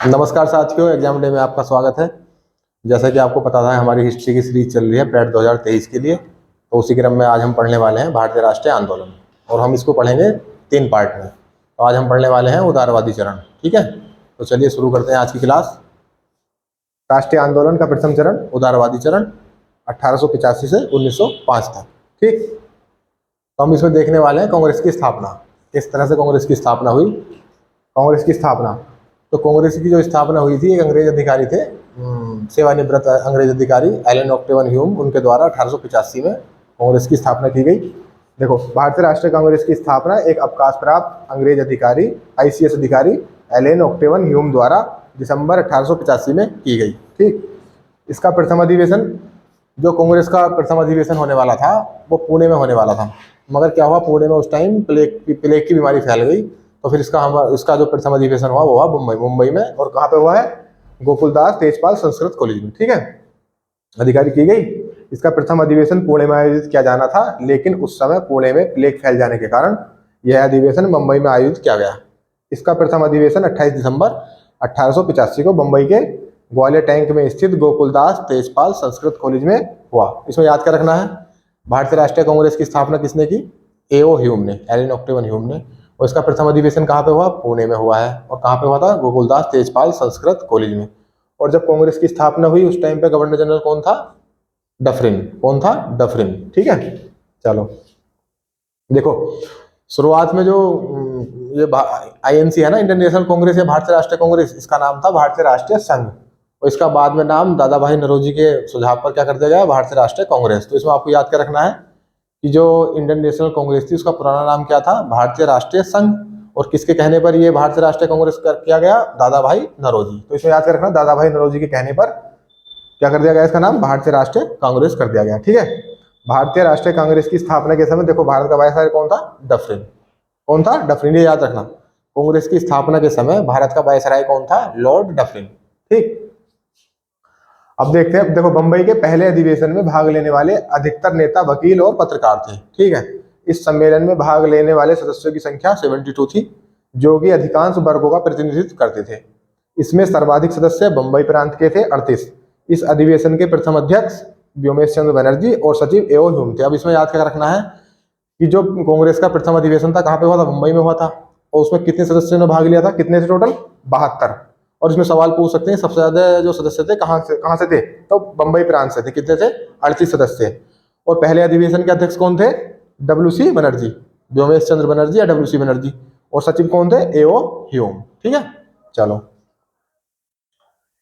नमस्कार साथियों, exam day में आपका स्वागत है। जैसा कि आपको पता था, हमारी हिस्ट्री की सीरीज चल रही है पैट 2023 के लिए। तो उसी क्रम में आज हम पढ़ने वाले हैं भारतीय राष्ट्रीय आंदोलन, और हम इसको पढ़ेंगे 3 पार्ट में। तो आज हम पढ़ने वाले हैं उदारवादी चरण। ठीक है, तो चलिए शुरू करते हैं आज की क्लास। राष्ट्रीय आंदोलन का प्रथम चरण उदारवादी चरण 1885 से 1905 तक। ठीक, तो हम इसमें देखने वाले हैं कांग्रेस की स्थापना, किस तरह से कांग्रेस की स्थापना हुई। कांग्रेस की स्थापना, तो कांग्रेस की जो स्थापना हुई थी, एक अंग्रेज अधिकारी थे, सेवानिवृत्त अंग्रेज अधिकारी एलन ऑक्टेवन ह्यूम, उनके द्वारा 1885 में कांग्रेस की स्थापना की गई। देखो, भारतीय राष्ट्रीय कांग्रेस की स्थापना एक अवकाश प्राप्त अंग्रेज अधिकारी आईसीएस अधिकारी एलन ऑक्टेवन ह्यूम द्वारा दिसंबर 1885 में की गई। ठीक, इसका प्रथम अधिवेशन, जो कांग्रेस का प्रथम अधिवेशन होने वाला था, वो पुणे में होने वाला था। मगर क्या हुआ, पुणे में उस टाइम प्लेग की बीमारी फैल गई। तो फिर इसका जो प्रथम अधिवेशन हुआ वो हुआ मुंबई में। और कहाँ पे हुआ है? गोकुलदास तेजपाल संस्कृत कॉलेज में। ठीक है, अधिकारी की गई। इसका प्रथम अधिवेशन पुणे में आयोजित किया जाना था, लेकिन उस समय पुणे में प्लेग फैल जाने के कारण यह अधिवेशन मुंबई में आयोजित किया गया। इसका प्रथम अधिवेशन 28 दिसंबर 1885 को मुंबई के ग्वालियर टैंक में स्थित गोकुलदास तेजपाल संस्कृत कॉलेज में हुआ। इसमें याद क्या रखना है, भारतीय राष्ट्रीय कांग्रेस की स्थापना किसने की? एओ ह्यूम ने, एलन ऑक्टेवन ह्यूम ने। और इसका प्रथम अधिवेशन कहाँ पे हुआ? पुणे में हुआ है। और कहाँ पे हुआ था? गोकुलदास तेजपाल संस्कृत कॉलेज में। और जब कांग्रेस की स्थापना हुई, उस टाइम पे गवर्नर जनरल कौन था? डफरिन। कौन था? डफरिन। ठीक है, चलो देखो, शुरुआत में जो ये आईएनसी है ना, इंडियन नेशनल कांग्रेस या भारतीय राष्ट्रीय कांग्रेस, इसका नाम था भारतीय राष्ट्रीय संघ। और इसका बाद में नाम दादा भाई नौरोजी के सुझाव पर क्या कर दिया गया? भारतीय राष्ट्रीय कांग्रेस। तो इसमें आपको याद क्या रखना है कि जो इंडियन नेशनल कांग्रेस थी, उसका पुराना नाम क्या था? भारतीय राष्ट्रीय संघ। और किसके कहने पर ये भारतीय राष्ट्रीय कांग्रेस किया गया? दादा भाई नौरोजी। तो इसमें याद क्या रखना, दादा भाई नौरोजी के कहने पर क्या कर दिया गया? इसका नाम भारतीय राष्ट्रीय कांग्रेस कर दिया गया। ठीक है, भारतीय राष्ट्रीय कांग्रेस की स्थापना के समय देखो, भारत का वायसराय कौन था? डफरिन। कौन था? डफरिन। ये याद रखना, कांग्रेस की स्थापना के समय भारत का वायसराय कौन था? Lord Dufferin. ठीक, अब देखते हैं। देखो, बंबई के पहले अधिवेशन में भाग लेने वाले अधिकतर नेता वकील और पत्रकार थे। ठीक है, इस सम्मेलन में भाग लेने वाले सदस्यों की संख्या 72 थी, जो कि अधिकांश वर्गों का प्रतिनिधित्व करते थे। इसमें सर्वाधिक सदस्य बंबई प्रांत के थे, 38। इस अधिवेशन के प्रथम अध्यक्ष व्योमेश चंद्र बनर्जी और सचिव एओ ह्यूम थे। अब इसमें याद क्या रखना है कि जो कांग्रेस का प्रथम अधिवेशन था, कहाँ पे हुआ था? मुंबई में हुआ था। और उसमें कितने सदस्यों ने भाग लिया था? कितने थे टोटल? 72। और इसमें सवाल पूछ सकते हैं, सबसे ज्यादा जो सदस्य थे कहाँ से थे? तो बंबई प्रांत से थे। कितने थे? 38 सदस्य। और पहले अधिवेशन के अध्यक्ष कौन थे? डब्ल्यूसी बनर्जी, व्योमेश चंद्र बनर्जी या डब्ल्यूसी बनर्जी। और सचिव कौन थे? एओ ह्यूम। ठीक है, चलो,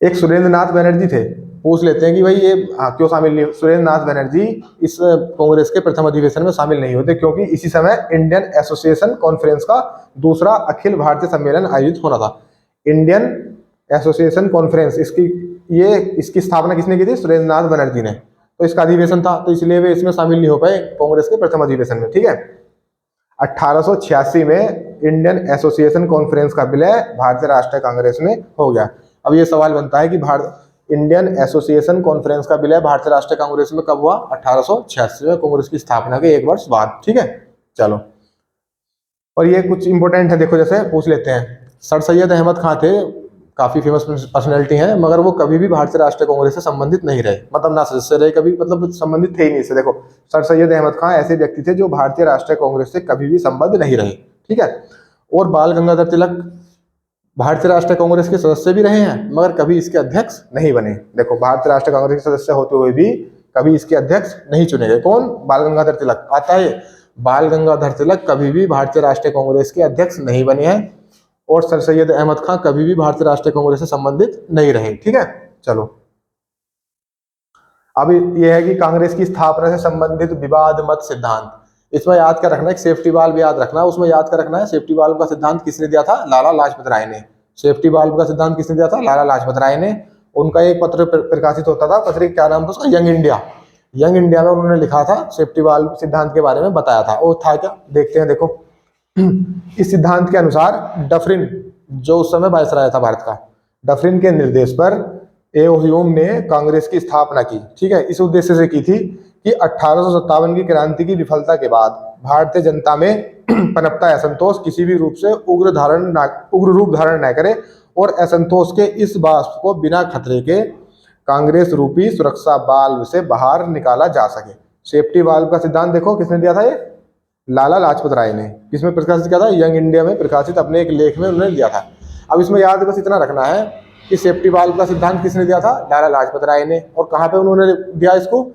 एक सुरेंद्र नाथ बनर्जी थे। पूछ लेते हैं कि भाई ये क्यों शामिल नहीं? सुरेंद्र नाथ बनर्जी इस कांग्रेस के प्रथम अधिवेशन में शामिल नहीं होते, क्योंकि इसी समय इंडियन एसोसिएशन कॉन्फ्रेंस का दूसरा अखिल भारतीय सम्मेलन आयोजित होना था। इंडियन एसोसिएशन कॉन्फ्रेंस, इसकी स्थापना किसने की थी? सुरेंद्र नाथ बनर्जी ने। तो इसका अधिवेशन था, तो इसलिए वे इसमें शामिल नहीं हो पाए कांग्रेस के प्रथम अधिवेशन में। ठीक है, 1886 में इंडियन एसोसिएशन कॉन्फ्रेंस का विलय भारतीय राष्ट्रीय कांग्रेस में हो गया। अब ये सवाल बनता है कि इंडियन एसोसिएशन कॉन्फ्रेंस का विलय भारतीय राष्ट्रीय कांग्रेस में कब हुआ? 1886 में, कांग्रेस की स्थापना के 1 वर्ष बाद। ठीक है, चलो, और ये कुछ इंपोर्टेंट है, देखो जैसे पूछ लेते हैं। सर सैयद अहमद खान थे, काफी फेमस पर्सनैलिटी हैं, मगर वो कभी भी भारतीय राष्ट्रीय कांग्रेस से संबंधित नहीं रहे, मतलब ना सदस्य रहे कभी, मतलब संबंधित थे ही नहीं इससे। देखो, सर सैयद अहमद खान ऐसे व्यक्ति थे जो भारतीय राष्ट्रीय कांग्रेस से कभी भी संबद्ध नहीं रहे। ठीक है, और बाल गंगाधर तिलक भारतीय राष्ट्रीय कांग्रेस के सदस्य भी रहे हैं, मगर कभी इसके अध्यक्ष नहीं बने। देखो, भारतीय राष्ट्रीय कांग्रेस के सदस्य होते हुए भी कभी इसके अध्यक्ष नहीं चुने गए। कौन? बाल गंगाधर तिलक। आता है, बाल गंगाधर तिलक कभी भी भारतीय राष्ट्रीय कांग्रेस के अध्यक्ष नहीं बने हैं। और सर सैयद अहमद खान कभी भी भारतीय राष्ट्रीय कांग्रेस से संबंधित नहीं रहे। ठीक है, चलो, अब यह है कि कांग्रेस की स्थापना से संबंधित विवाद मत सिद्धांत। इसमें याद क्या रखना है? सेफ्टी वाल्व याद रखना है। उसमें याद क्या रखना है? सेफ्टी वाल्व का सिद्धांत किसने दिया था? लाला लाजपत राय ने। सेफ्टी वाल्व का सिद्धांत किसने दिया था? लाला लाजपत राय ने। उनका एक पत्र प्रकाशित होता था, पत्र क्या नाम था उसका? Young India. यंग इंडिया में उन्होंने लिखा था, सेफ्टी वाल्व सिद्धांत के बारे में बताया था। वो था क्या? देखते हैं। देखो, इस सिद्धांत के अनुसार डफरिन, जो उस समय वायसराय था भारत का, डफरिन के निर्देश पर एओ ह्यूम ने कांग्रेस की स्थापना की। ठीक है, इस उद्देश्य से की थी कि 1857 की क्रांति की विफलता के बाद भारतीय जनता में पनपता असंतोष किसी भी रूप से उग्र रूप धारण न करे और असंतोष के इस वाष्प को बिना खतरे के कांग्रेस रूपी सुरक्षा वाल्व से बाहर निकाला जा सके। सेफ्टी वाल्व का सिद्धांत देखो किसने दिया था, ये लाला लाजपत राय ने। किसमें प्रकाशित किया था, यंग इंडिया में प्रकाशित अपने एक लेख में उन्होंने दिया था। अब इसमें याद बस इतना रखना है कि सेफ्टी वाल्व का सिद्धांत किसने दिया था, लाला लाजपत राय ने। और कहाँ पे उन्होंने दिया इसको,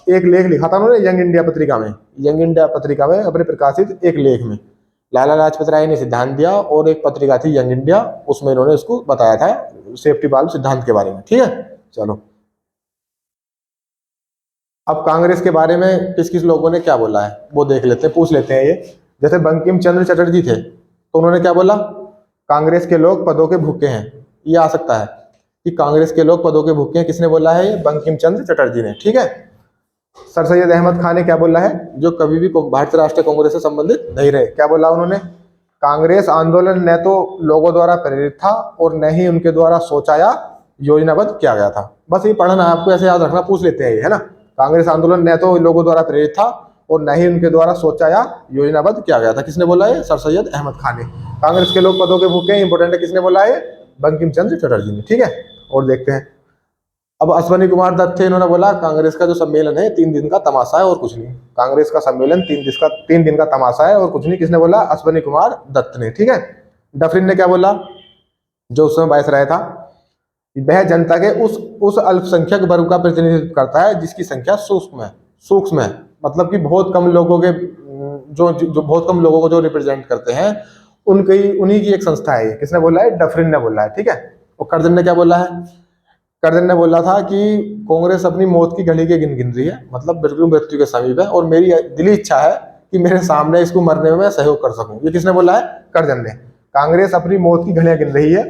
एक लेख लिखा था उन्होंने यंग इंडिया पत्रिका में, यंग इंडिया पत्रिका में अपने प्रकाशित एक लेख में लाला लाजपत राय ने सिद्धांत दिया, और एक पत्रिका थी यंग इंडिया, उसमें इन्होंने इसको बताया था सेफ्टी वाल्व सिद्धांत के बारे में। ठीक है, चलो अब कांग्रेस के बारे में किस किस लोगों ने क्या बोला है वो देख लेते हैं, पूछ लेते हैं। ये जैसे बंकिम चंद्र चटर्जी थे तो उन्होंने क्या बोला, कांग्रेस के लोग पदों के भूखे हैं। ये आ सकता है कि कांग्रेस के लोग पदों के भूखे हैं, किसने बोला है, ये बंकिम चंद्र चटर्जी ने। ठीक है, सर सैयद अहमद खान ने क्या बोला है, जो कभी भी भारतीय राष्ट्रीय कांग्रेस से संबंधित नहीं रहे। क्या बोला उन्होंने, कांग्रेस आंदोलन न तो लोगों द्वारा प्रेरित था और न ही उनके द्वारा सोचा या योजनाबद्ध किया गया था। बस ये पढ़ना आपको, ऐसे याद रखना, पूछ लेते हैं ये, है ना। कांग्रेस आंदोलन न तो लोगों द्वारा प्रेरित था और न ही उनके द्वारा सोचा या योजनाबद्ध किया गया था। किसने बोला है, सर सैयद अहमद खान ने। कांग्रेस के लोग पदों के भूखे हैं, इंपोर्टेंट है, किसने बोला है, बंकिम चंद्र चटर्जी ने। ठीक है, और देखते हैं। अब अश्वनी कुमार दत्त थे, इन्होंने बोला कांग्रेस का जो सम्मेलन है 3 दिन का तमाशा है और कुछ नहीं। कांग्रेस का सम्मेलन 3 दिन का तमाशा है और कुछ नहीं, किसने बोला, अश्वनी कुमार दत्त ने। ठीक है, डफरिन ने क्या बोला, जो उस समय वायसराय था, वह जनता के उस अल्पसंख्यक वर्ग का प्रतिनिधित्व करता है जिसकी संख्या सूक्ष्म है, मतलब कि बहुत कम लोगों के जो बहुत कम लोगों को जो रिप्रेजेंट करते हैं उन्हीं की एक संस्था है ये। किसने बोला है, डफरिन ने बोला है। ठीक है, और कर्जन ने क्या बोला है, कर्जन ने बोला था कि कांग्रेस अपनी मौत की घड़ी के गिन रही है, मतलब बिल्कुल मृत्यु के समीप है, और मेरी दिली इच्छा है कि मेरे सामने इसको मरने में मैं सहयोग कर सकूं। ये किसने बोला है, कर्जन ने। कांग्रेस अपनी मौत की घड़ियां गिन रही है,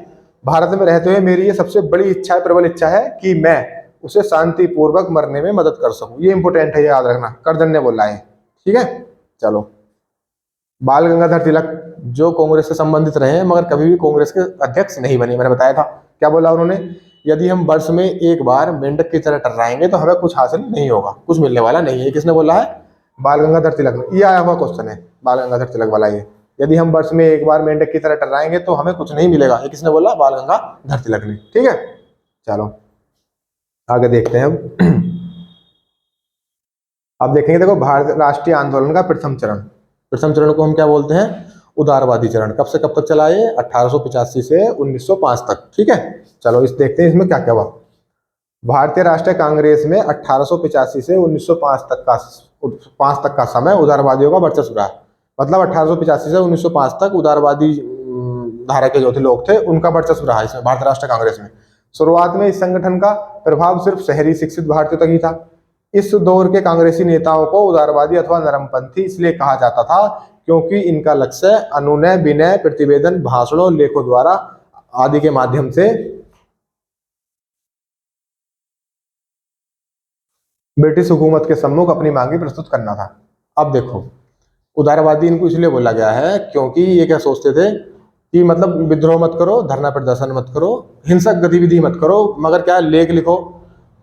भारत में रहते हुए मेरी ये सबसे बड़ी इच्छा है, प्रबल इच्छा है कि मैं उसे शांतिपूर्वक मरने में मदद कर सकूं। ये इंपोर्टेंट है, ये याद रखना, कर्जन ने बोला है। ठीक है, चलो। बाल गंगाधर तिलक, जो कांग्रेस से संबंधित रहे मगर कभी भी कांग्रेस के अध्यक्ष नहीं बने, मैंने बताया था। क्या बोला उन्होंने, यदि हम वर्ष में एक बार मेंढक की तरह टर्राएंगे तो हमें कुछ हासिल नहीं होगा, कुछ मिलने वाला नहीं है। किसने बोला है, बाल गंगाधर तिलक ने। ये आया हुआ क्वेश्चन है बाल गंगाधर तिलक वाला, ये यदि हम वर्ष में एक बार मेंढक की तरह टर्राएंगे तो हमें कुछ नहीं मिलेगा। ये किसने बोला, बाल गंगाधर तिलक ने। ठीक है, चलो आगे देखते हैं। अब देखेंगे, देखो, भारत राष्ट्रीय आंदोलन का प्रथम चरण को हम क्या बोलते हैं, उदारवादी चरण। कब से कब तक चला ये, 1885 से 1905 तक। ठीक है, चलो इस देखते हैं इसमें क्या क्या हुआ। भारतीय राष्ट्रीय कांग्रेस में 1885 से 1905 तक का समय उदारवादियों का वर्चस्व रहा। मतलब 1885 से 1905 तक उदारवादी धारा के जो थे लोग थे उनका वर्चस्व रहा इसमें, भारतीय राष्ट्रीय कांग्रेस में। शुरुआत में इस संगठन का प्रभाव सिर्फ शहरी शिक्षित भारतीयों तक ही था। इस दौर के कांग्रेसी नेताओं को उदारवादी अथवा नरमपंथी इसलिए कहा जाता था क्योंकि इनका लक्ष्य अनुनय, विनय, प्रतिवेदन, भाषणों, लेखों द्वारा आदि के माध्यम से ब्रिटिश हुकूमत के सम्मुख अपनी मांगी प्रस्तुत करना था। अब देखो, उदारवादी इनको इसलिए बोला गया है क्योंकि ये क्या सोचते थे कि मतलब विद्रोह मत करो, धरना प्रदर्शन मत करो, हिंसक गतिविधि मत करो, मगर क्या, लेख लिखो,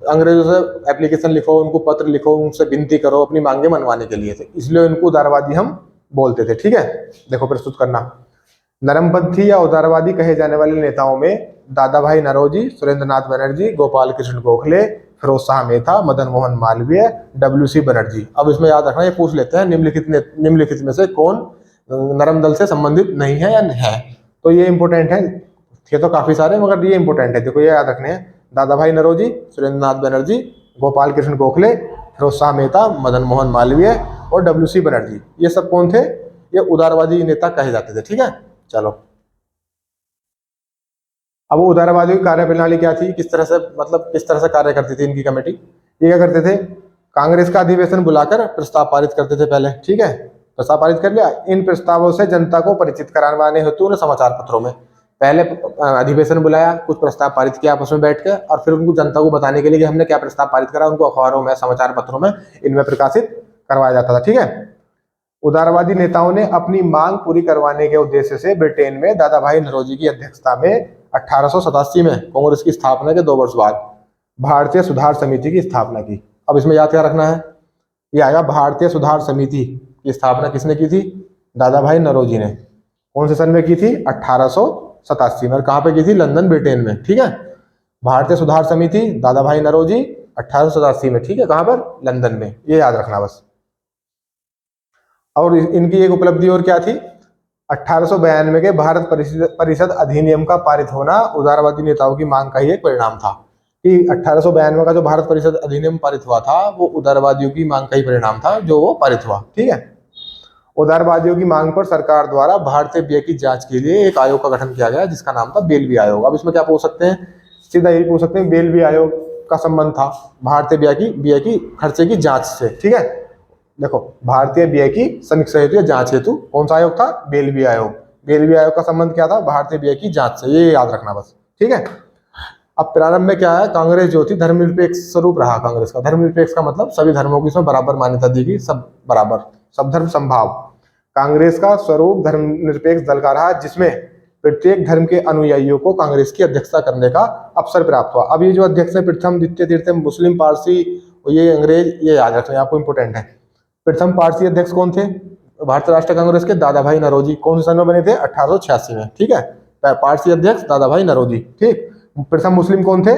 अंग्रेजों से एप्लीकेशन लिखो, उनको पत्र लिखो, उनसे विनती करो अपनी मांगे मनवाने के लिए थे, इसलिए इनको उदारवादी हम बोलते थे। ठीक है, देखो प्रस्तुत करना। नरमपंथी या उदारवादी कहे जाने वाले नेताओं में दादा भाई नौरोजी, सुरेंद्र नाथ बनर्जी, गोपाल कृष्ण गोखले, फिरोज शाह मेहता, मदन मोहन मालवीय, डब्ल्यू.सी. बनर्जी। अब इसमें याद रखना, ये पूछ लेते हैं निम्नलिखित में से कौन नरम दल से संबंधित नहीं है या है। तो ये इंपोर्टेंट है, थे तो काफी सारे मगर ये इंपोर्टेंट है, देखो ये याद रखने हैं। दादा भाई नौरोजी, सुरेंद्र नाथ बनर्जी, गोपाल कृष्ण गोखले, फिरोज शाह मेहता, मदन मोहन मालवीय और डब्ल्यू.सी. बनर्जी, ये सब कौन थे, ये उदारवादी नेता कहे जाते थे। ठीक है, चलो। अब वो उदारवादियों की कार्यप्रणाली क्या थी, किस तरह से कार्य करती थी इनकी कमेटी। ये क्या करते थे, कांग्रेस का अधिवेशन बुलाकर प्रस्ताव पारित करते थे पहले। ठीक है, प्रस्ताव पारित कर लिया, इन प्रस्तावों से जनता को परिचित करवाने हेतु उन्हें समाचार पत्रों में पहले अधिवेशन बुलाया, कुछ प्रस्ताव पारित किया आपस में बैठ के, और फिर उनको जनता को बताने के लिए कि हमने क्या प्रस्ताव पारित करा, उनको अखबारों में, समाचार पत्रों में, इनमें प्रकाशित करवाया जाता था। ठीक है, उदारवादी नेताओं ने अपनी मांग पूरी करवाने के उद्देश्य से ब्रिटेन में दादा भाई नौरोजी की अध्यक्षता में 1887 में कांग्रेस की स्थापना के 2 वर्ष बाद भारतीय सुधार समिति की स्थापना की। अब इसमें याद क्या रखना है, ये आएगा भारतीय सुधार समिति। की स्थापना किसने की थी? दादा भाई नौरोजी ने। कौन से सन में की थी? 1887 में। और कहाँ पे की थी? लंदन ब्रिटेन में। ठीक है। भारतीय सुधार समिति दादा भाई नौरोजी 1887 में। ठीक है। कहाँ पर? लंदन में। ये याद रखना बस। और इनकी एक उपलब्धि और क्या थी? 1892 के भारत परिषद अधिनियम का पारित होना उदारवादी नेताओं की मांग का ही एक परिणाम था। कि 1892 का जो भारत परिषद अधिनियम पारित हुआ था वो उदारवादियों की मांग का ही परिणाम था जो वो पारित हुआ। ठीक है। उदारवादियों की मांग पर सरकार द्वारा भारतीय व्यय की जांच के लिए एक आयोग का गठन किया गया जिसका नाम था बेलवी आयोग। अब इसमें क्या पूछ सकते हैं? सीधा यही पूछ सकते हैं, बेलवी आयोग का संबंध था भारतीय व्यय की खर्चे की जांच से। ठीक है। देखो, भारतीय व्यय की समीक्षा हेतु या जांच हेतु कौन सा आयोग था? बेलवी आयोग। बेलवी आयोग का संबंध क्या था? भारतीय व्यय की जांच से। ये याद रखना बस। ठीक है। अब प्रारंभ में क्या है? कांग्रेस जो थी धर्मनिरपेक्ष स्वरूप रहा कांग्रेस का। धर्मनिरपेक्ष का मतलब सभी धर्मों की इसमें बराबर मान्यता दी गई, सब बराबर, सब धर्म समभाव। कांग्रेस का स्वरूप धर्मनिरपेक्ष दल का रहा जिसमें प्रत्येक धर्म के अनुयायियों को कांग्रेस की अध्यक्षता करने का अवसर प्राप्त हुआ। अब ये जो अध्यक्ष है, प्रथम द्वितीय तृतीय मुस्लिम पारसी, ये अंग्रेज, ये याद रखना, आपको इंपोर्टेंट है। प्रथम पारसी अध्यक्ष कौन थे? भारतीय राष्ट्रीय कांग्रेस के दादा भाई नौरोजी। कौन से सन में बने थे? 1886 में। ठीक है। पारसी अध्यक्ष दादा भाई नौरोजी। ठीक। प्रथम मुस्लिम कौन थे?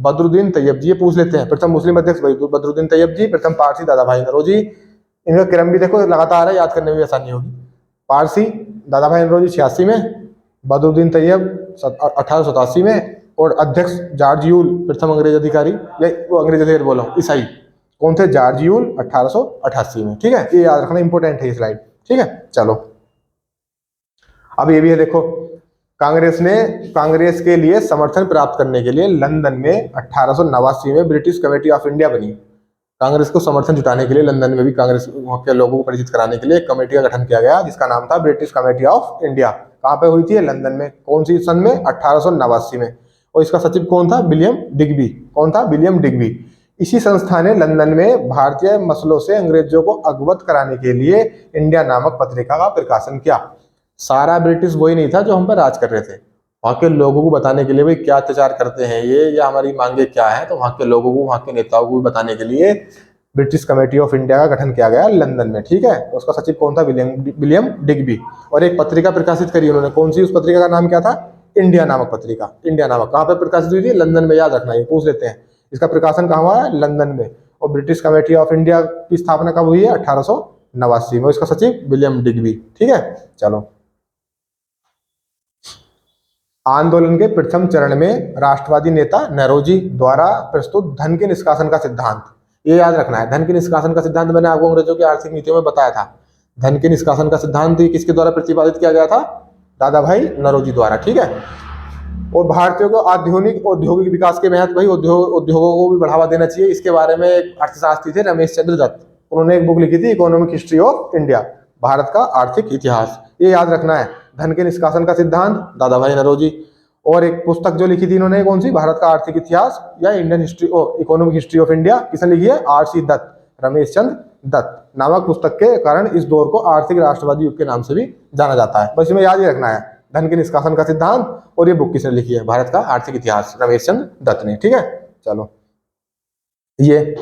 बदरुद्दीन तैयब जी। ये पूछ लेते हैं, प्रथम मुस्लिम अध्यक्ष बदरुद्दीन तैयब जी, प्रथम पारसी दादा भाई नौरोजी। इनका क्रम भी देखो लगातार है, याद करने में आसानी होगी। पारसी दादा भाई नौरोजी 86 में, बदरुद्दीन तैयब 1887 में, और अध्यक्ष जॉर्ज यूल, प्रथम अंग्रेज अधिकारी, या वो अंग्रेज अधिकारी बोला हूँ, ईसाई, कौन थे? जॉर्ज यूल 1888 में। ठीक है। ये याद रखना, इंपोर्टेंट है ये स्लाइड। ठीक है। चलो, अब ये भी है, देखो, कांग्रेस के लिए समर्थन प्राप्त करने के लिए लंदन में 1889 में ब्रिटिश कमेटी ऑफ इंडिया बनी। कांग्रेस को समर्थन जुटाने के लिए लंदन में भी कांग्रेस के लोगों को परिचित कराने के लिए एक कमेटी का गठन किया गया जिसका नाम था ब्रिटिश कमेटी ऑफ इंडिया। कहाँ पे हुई थी? लंदन में। कौन सी सन में? 1889 में। और इसका सचिव कौन था? William Digby. कौन था? William Digby. इसी संस्था ने लंदन में भारतीय मसलों से अंग्रेजों को अवगत कराने के लिए इंडिया नामक पत्रिका का प्रकाशन किया। सारा ब्रिटिश वही नहीं था जो हम पर राज कर रहे थे, वहाँ के लोगों को बताने के लिए भाई क्या अत्याचार करते हैं ये, या हमारी मांगे क्या है, तो वहाँ के लोगों को, वहाँ के नेताओं को बताने के लिए ब्रिटिश कमेटी ऑफ इंडिया का गठन किया गया लंदन में। ठीक है। उसका सचिव कौन था? William Digby. और एक पत्रिका प्रकाशित करी उन्होंने। कौन सी? उस पत्रिका का नाम क्या था? इंडिया नामक पत्रिका। इंडिया नामक। कहाँ पर प्रकाशित हुई थी? लंदन में। याद रखना, ये पूछ लेते हैं। इसका प्रकाशन कहाँ हुआ है? लंदन में। और ब्रिटिश कमेटी ऑफ इंडिया की स्थापना कब हुई है? 1889 में। इसका सचिव विलियम डिग्बी। ठीक है। चलो, आंदोलन के प्रथम चरण में राष्ट्रवादी नेता नौरोजी द्वारा प्रस्तुत धन के निष्कासन का सिद्धांत, ये याद रखना है। धन के निष्कासन का सिद्धांत मैंने आपको अंग्रेजों की आर्थिक नीतियों में बताया था। धन के निष्कासन का सिद्धांत किसके द्वारा प्रतिपादित किया गया था? दादा भाई नौरोजी द्वारा। ठीक है। और भारतीयों को आधुनिक औद्योगिक विकास के महत्व, भाई उद्योगों को भी बढ़ावा देना चाहिए, इसके बारे में एक अर्थशास्त्री थे रमेश चंद्र दत्त। उन्होंने एक बुक लिखी थी, economic history of India, Bharat का आर्थिक इतिहास। ये याद रखना है। धन के निष्कासन का सिद्धांत दादा भाई नौरोजी। और एक पुस्तक जो लिखी थी इन्होंने, कौन सी? भारत का आर्थिक इतिहास या Indian history, economic history of India, किसने लिखी है? RC दत्त, रमेश चंद्र दत्त नामक पुस्तक के कारण इस दौर को आर्थिक राष्ट्रवादी युग के नाम से भी जाना जाता है। बस इसमें याद ही रखना है, धन के निष्कासन का सिद्धांत। और ये बुक किसने लिखी है? भारत का आर्थिक इतिहास, रमेश चंद्र दत्त ने। ठीक है। चलो, ये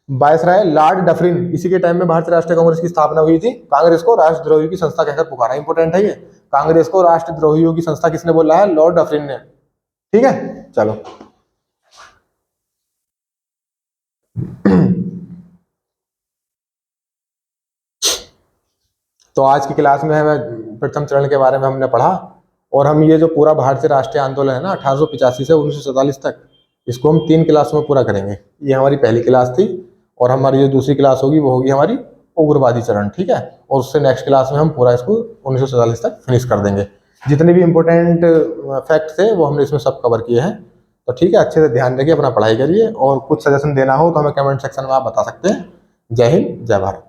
वायसराय लॉर्ड डफरिन, इसी के टाइम में भारतीय राष्ट्रीय कांग्रेस की स्थापना हुई थी। कांग्रेस को राष्ट्रद्रोही की संस्था कहकर पुकारा। इंपोर्टेंट है ये। कांग्रेस को राष्ट्रद्रोहियों की संस्था किसने बोला है? लॉर्ड डफरिन ने। ठीक है। चलो, तो आज की क्लास में हमें प्रथम चरण के बारे में हमने पढ़ा, और हम ये जो पूरा भारतीय राष्ट्रीय आंदोलन है ना 1885 से 1947 तक, इसको हम 3 क्लासों में पूरा करेंगे। ये हमारी पहली क्लास थी, और हमारी जो दूसरी क्लास होगी वो होगी हमारी उग्रवादी चरण। ठीक है। और उससे नेक्स्ट क्लास में हम पूरा इसको 1947 तक फिनिश कर देंगे। जितने भी इंपॉर्टेंट फैक्ट थे वो हमने इसमें सब कवर किए हैं। तो ठीक है, अच्छे से ध्यान रखिए, अपना पढ़ाई करिए, और कुछ सजेशन देना हो तो हमें कमेंट सेक्शन में आप बता सकते हैं। जय हिंद, जय भारत।